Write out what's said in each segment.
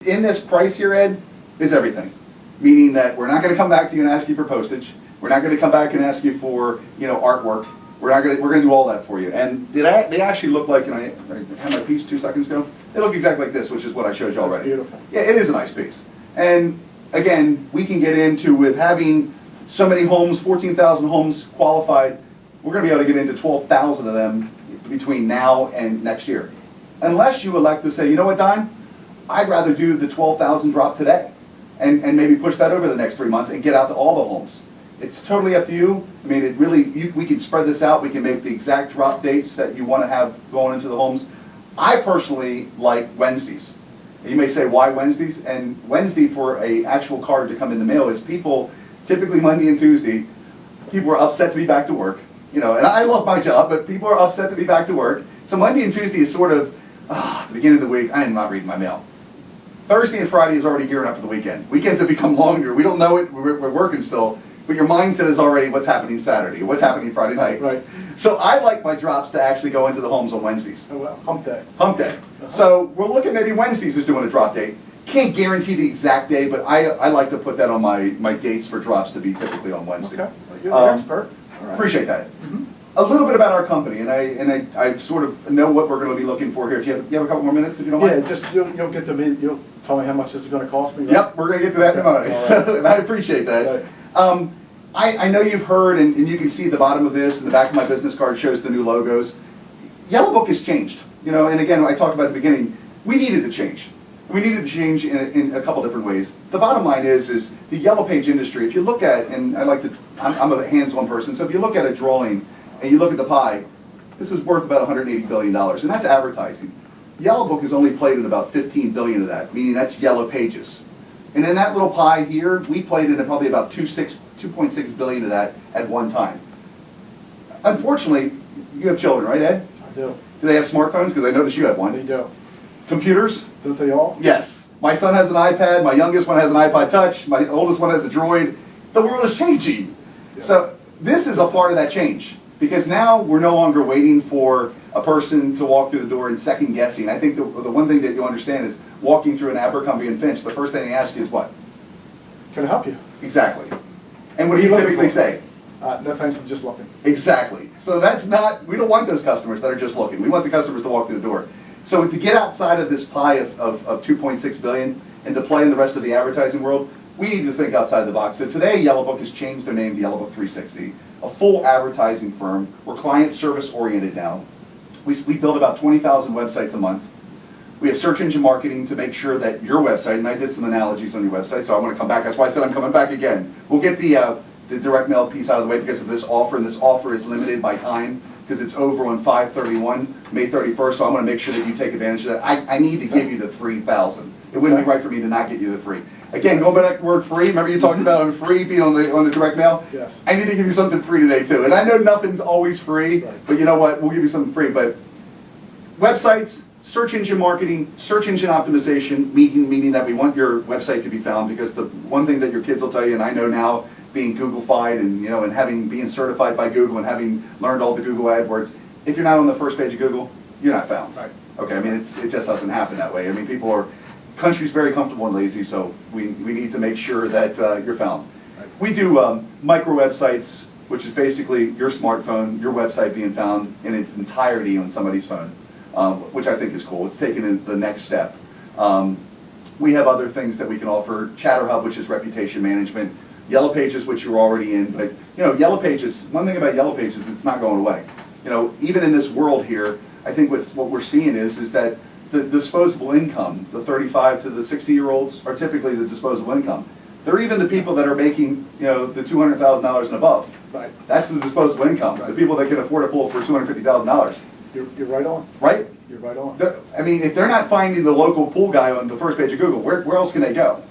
in this price here, Ed, is everything. Meaning that we're not going to come back to you and ask you for postage. We're not going to come back and ask you for, artwork. We're going to do all that for you. And they actually look like, I had my piece 2 seconds ago. They look exactly like this, which is what I showed you already. That's beautiful. Yeah, it is a nice piece. And again, we can get into with having so many homes, 14,000 homes qualified. We're going to be able to get into 12,000 of them between now and next year. Unless you elect to say, you know what, Dime? I'd rather do the 12,000 drop today and maybe push that over the next 3 months and get out to all the homes. It's totally up to you. I mean, it really, we can spread this out. We can make the exact drop dates that you want to have going into the homes. I personally like Wednesdays. You may say, why Wednesdays? And Wednesday for a actual card to come in the mail is people, typically Monday and Tuesday, people are upset to be back to work. And I love my job, but people are upset to be back to work. So Monday and Tuesday is sort of, the beginning of the week, I am not reading my mail. Thursday and Friday is already gearing up for the weekend. Weekends have become longer. We don't know it, we're working still, but your mindset is already what's happening Saturday, what's happening Friday night. Right. So I like my drops to actually go into the homes on Wednesdays. Oh, well, hump day. Hump day. So we're looking maybe Wednesdays is doing a drop date. Can't guarantee the exact day, but I like to put that on my dates for drops to be typically on Wednesday. Okay, well, you're the expert. All right. Appreciate that. A little bit about our company, and I sort of know what we're going to be looking for here. If you have a couple more minutes, if you don't mind. Yeah, just you'll get to me. You'll tell me how much this is going to cost me. Right? Yep, we're going to get to that in a moment. Right. So, and I appreciate that. Right. I know you've heard, and you can see the bottom of this, and the back of my business card shows the new logos. Yellow Book has changed, and again, I talked about at the beginning, we needed to change. We needed to change in a couple different ways. The bottom line is the Yellow Page industry, if you look at, and I'm a hands-on person, so if you look at a drawing, and you look at the pie, this is worth about $180 billion, and that's advertising. Yellow Book has only played in about 15 billion of that, meaning that's Yellow Pages. And in that little pie here, we played in probably about 2.6 billion of that at one time. Unfortunately, you have children, right, Ed? I do. Do they have smartphones? Because I noticed you have one. They do. Computers? Don't they all? Yes. My son has an iPad, my youngest one has an iPod Touch, my oldest one has a Droid. The world is changing. Yeah. So this is a part of that change. Because now we're no longer waiting for a person to walk through the door and second guessing. I think the one thing that you'll understand is walking through an Abercrombie and Finch, the first thing they ask you is what? Can I help you? Exactly. And what do you typically say? No thanks, I'm just looking. Exactly. So we don't want those customers that are just looking. We want the customers to walk through the door. So to get outside of this pie of 2.6 billion and to play in the rest of the advertising world, we need to think outside the box. So today, Yellow Book has changed their name to Yellow Book 360. A full advertising firm. We're client service oriented now. We build about 20,000 websites a month. We have search engine marketing to make sure that your website, and I did some analogies on your website, so I want to come back. That's why I said I'm coming back again. We'll get the direct mail piece out of the way because of this offer, and this offer is limited by time because it's over on 5/31, May 31st, so I want to make sure that you take advantage of that. I need to give you the 3,000. It wouldn't be right for me to not get you the free. Again, going back to the word free, remember you talked about free being on the direct mail? Yes. I need to give you something free today too. And I know nothing's always free, but you know what? We'll give you something free. But websites, search engine marketing, search engine optimization, meaning that we want your website to be found because the one thing that your kids will tell you, and I know now being Google-fied and being certified by Google and having learned all the Google AdWords, if you're not on the first page of Google, you're not found. Right. Okay, I mean, it just doesn't happen that way. I mean, country's very comfortable and lazy, so we need to make sure that you're found. Right. We do micro websites, which is basically your smartphone, your website being found in its entirety on somebody's phone, which I think is cool. It's taken the next step. We have other things that we can offer. ChatterHub, which is reputation management. Yellow Pages, which you're already in. But Yellow Pages, one thing about Yellow Pages, it's not going away. Even in this world here, I think what we're seeing is that the disposable income, the 35 to the 60-year-olds are typically the disposable income. They're even the people that are making, the $200,000 and above. Right. That's the disposable income. Right. The people that can afford a pool for $250,000. You're right on. Right? You're right on. I mean, if they're not finding the local pool guy on the first page of Google, where else can they go?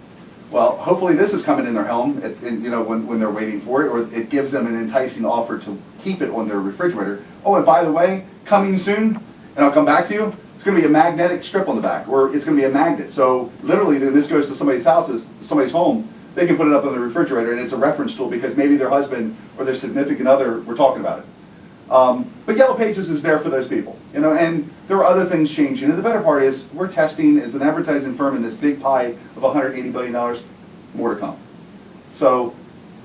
Well, hopefully this is coming in their home, when they're waiting for it, or it gives them an enticing offer to keep it on their refrigerator. Oh, and by the way, coming soon, and I'll come back to you, it's going to be a magnetic strip on the back, or it's going to be a magnet. So literally, when this goes to somebody's home, they can put it up on the refrigerator, and it's a reference tool because maybe their husband or their significant other were talking about it. But Yellow Pages is there for those people, you know, and there are other things changing. And the better part is we're testing as an advertising firm in this big pie of $180 billion, more to come. So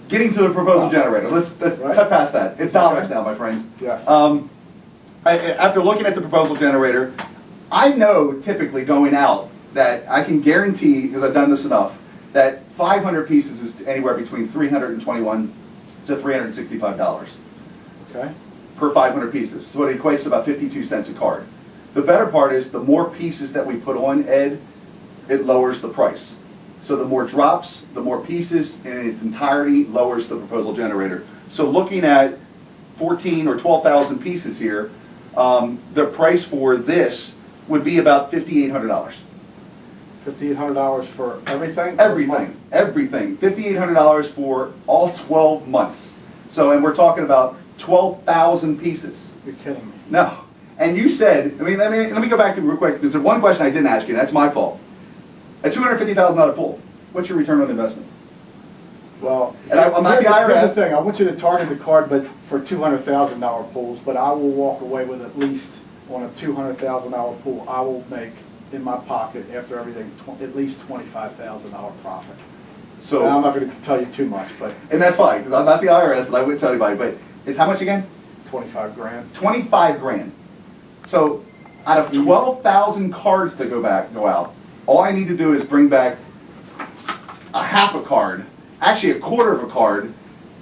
getting to the proposal generator, let's Right. cut past that. It's dollars Okay. now, my friend. Yes. After looking at the proposal generator, I know typically going out that I can guarantee, because I've done this enough, that 500 pieces is anywhere between $321 to $365 Okay. per 500 pieces. So it equates to about 52 cents a card. The better part is the more pieces that we put on, Ed, it lowers the price. So the more drops, the more pieces in its entirety lowers the proposal generator. So looking at 14 or 12,000 pieces here, the price for this would be about $5,800. $5,800 for everything? Everything, everything. $5,800 for all 12 months. So, and we're talking about 12,000 pieces. You're kidding me. No. And you said, let me go back to real quick, because there's one question I didn't ask you, and that's my fault. A $250,000 pool, what's your return on investment? Well, And I'm not the here's IRS. the thing, I want you to target the card, but for $200,000 pools, but I will walk away with at least, on a $200,000 pool, I will make in my pocket, after everything, at least $25,000 profit. So, And I'm not gonna tell you too much, but and that's fine, because I'm not the IRS, and I wouldn't tell anybody, but it's how much again? 25 grand. 25 grand. So, out of 12,000 cards that go out, all I need to do is bring back a half a card, actually a quarter of a card,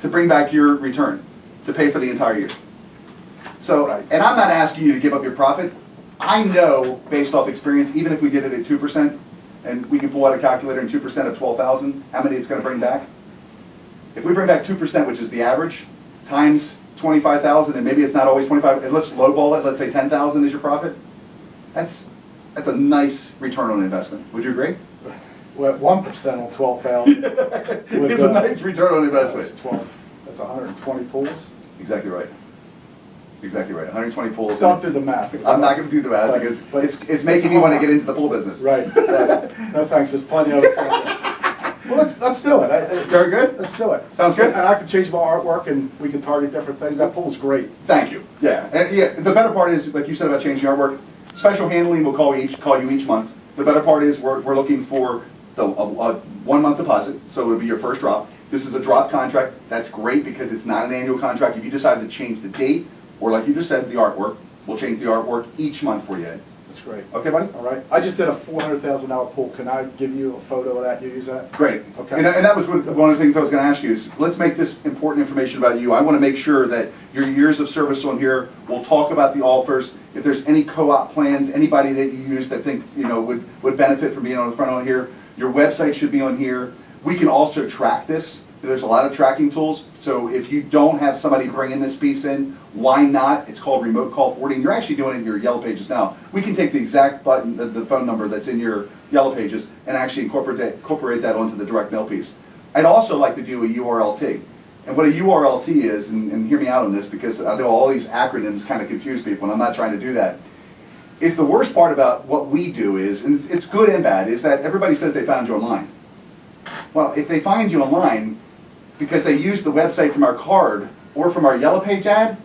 to bring back your return, to pay for the entire year. So, Right. and I'm not asking you to give up your profit. I know, based off experience, even if we did it at 2%, and we can pull out a calculator and 2% of 12,000, how many it's gonna bring back? If we bring back 2%, which is the average, times 25,000, and maybe it's not always 25, and let's lowball it, let's say 10,000 is your profit, that's a nice return on investment. Would you agree? Well, at 1% on 12,000. It's a nice return on That's investment. 12, that's 120 pools. Exactly right. Exactly right. 120 pools. Don't do the math. I'm not gonna do the math But- because but it's making me want to get into the pool business. Right, right. No thanks, there's plenty of other things. Well, let's do it. Very good. Let's do it. Sounds good. And I can change my artwork and we can target different things. That pool's great. Thank you. Yeah, and yeah. The better part is, like you said about changing artwork, special handling will call you each month. The better part is we're looking for a 1 month deposit, so it'll be your first drop. This is a drop contract. That's great because it's not an annual contract. If you decide to change the date, or like you just said, the artwork, we'll change the artwork each month for you, Ed. That's great. Okay, buddy? All right. I just did a $400,000 pool. Can I give you a photo of that? You use that? Great. Okay. And that was one of the things I was going to ask you is, let's make this important information about you. I want to make sure that your years of service on here, we'll talk about the offers. If there's any co-op plans, anybody that you use that think, would benefit from being on the front on here, your website should be on here. We can also track this. There's a lot of tracking tools. So if you don't have somebody bringing this piece in, why not? It's called remote call forwarding. You're actually doing it in your Yellow Pages now. We can take the exact button, the phone number that's in your Yellow Pages, and actually incorporate that onto the direct mail piece. I'd also like to do a URLT. And what a URLT is, and hear me out on this because I know all these acronyms kind of confuse people, and I'm not trying to do that, is the worst part about what we do is, and it's good and bad, is that everybody says they found you online. Well, if they find you online because they used the website from our card or from our Yellow Page ad,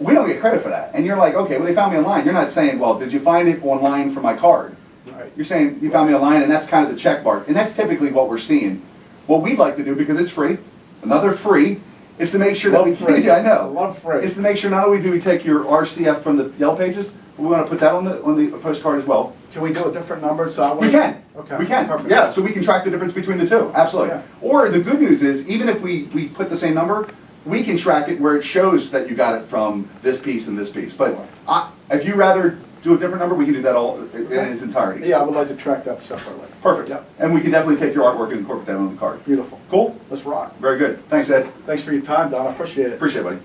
we don't get credit for that. And you're like, okay, well, they found me online. You're not saying, well, did you find it online from my card? Right. You're saying you found me online, and that's kind of the check mark. And that's typically what we're seeing. What we'd like to do, because it's free, another free, is to make sure that we Love free. yeah, I know. Love free. Is to make sure not only do we take your RCF from the Yellow Pages, but we want to put that on the postcard as well. Can we do a different number? So I We can. Okay. We can. Perfect. Yeah, so we can track the difference between the two. Absolutely. Yeah. Or the good news is, even if we put the same number, we can track it where it shows that you got it from this piece and this piece. But if you rather do a different number, we can do that all in its entirety. Yeah, I would like to track that separately. Perfect. Yep. And we can definitely take your artwork and incorporate that on the card. Beautiful. Cool? Let's rock. Very good. Thanks, Ed. Thanks for your time, Don. I appreciate it. Appreciate it, buddy.